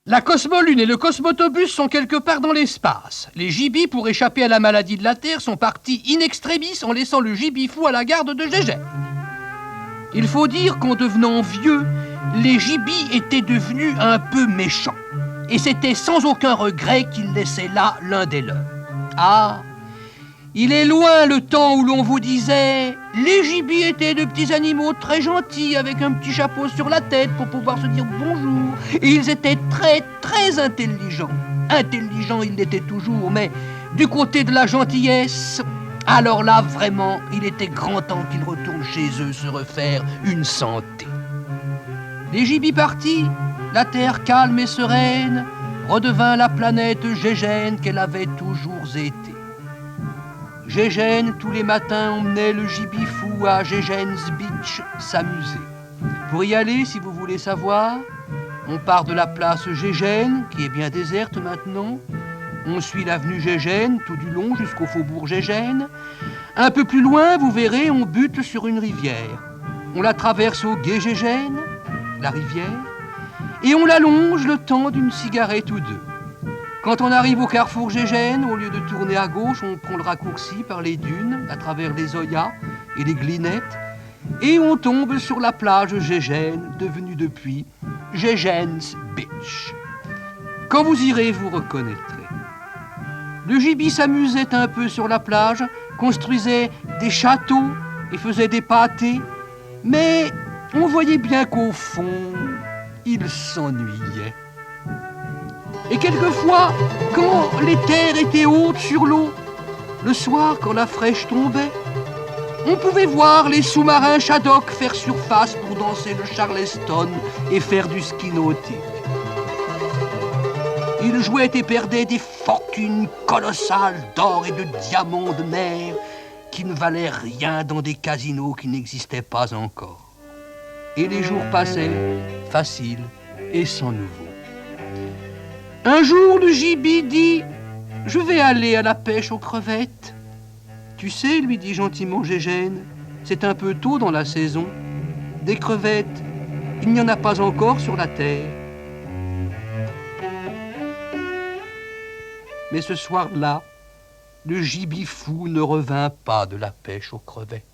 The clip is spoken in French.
La Cosmolune et le Cosmotobus sont quelque part dans l'espace. Les gibis, pour échapper à la maladie de la Terre, sont partis in extremis en laissant le gibifou à la garde de Gégène. Il faut dire qu'en devenant vieux, les gibis étaient devenus un peu méchants. Et c'était sans aucun regret qu'ils laissaient là l'un des leurs. Ah, il est loin le temps où l'on vous disait « Les gibis étaient de petits animaux très gentils avec un petit chapeau sur la tête pour pouvoir se dire bonjour. Et ils étaient très, très intelligents. » Intelligents, ils l'étaient toujours, mais du côté de la gentillesse, alors là, vraiment, il était grand temps qu'ils retournent chez eux se refaire une santé. Les gibis partis, la terre calme et sereine redevint la planète Gégène qu'elle avait toujours été. Gégène, tous les matins, emmenait le gibifou à Gégène's Beach s'amuser. Pour y aller, si vous voulez savoir, on part de la place Gégène, qui est bien déserte maintenant. On suit l'avenue Gégène tout du long jusqu'au faubourg Gégène. Un peu plus loin, vous verrez, on bute sur une rivière. On la traverse au gué Gégène, la rivière, et on la longe le temps d'une cigarette ou deux. Quand on arrive au carrefour Gégène, au lieu de tourner à gauche, on prend le raccourci par les dunes, à travers les oyas et les glinettes, et on tombe sur la plage Gégène, devenue depuis Gégène's Beach. Quand vous irez, vous reconnaîtrez. Le gibi s'amusait un peu sur la plage, construisait des châteaux et faisait des pâtés, mais on voyait bien qu'au fond, il s'ennuyait. Et quelquefois, quand les terres étaient hautes sur l'eau, le soir, quand la fraîche tombait, on pouvait voir les sous-marins Shaddock faire surface pour danser le Charleston et faire du ski nautique. Ils jouaient et perdaient des fortunes colossales d'or et de diamants de mer qui ne valaient rien dans des casinos qui n'existaient pas encore. Et les jours passaient faciles et sans nouveau. Un jour, le gibi dit « Je vais aller à la pêche aux crevettes. » « Tu sais, lui dit gentiment Gégène, c'est un peu tôt dans la saison. Des crevettes, il n'y en a pas encore sur la terre. » Mais ce soir-là, le gibifou ne revint pas de la pêche aux crevettes.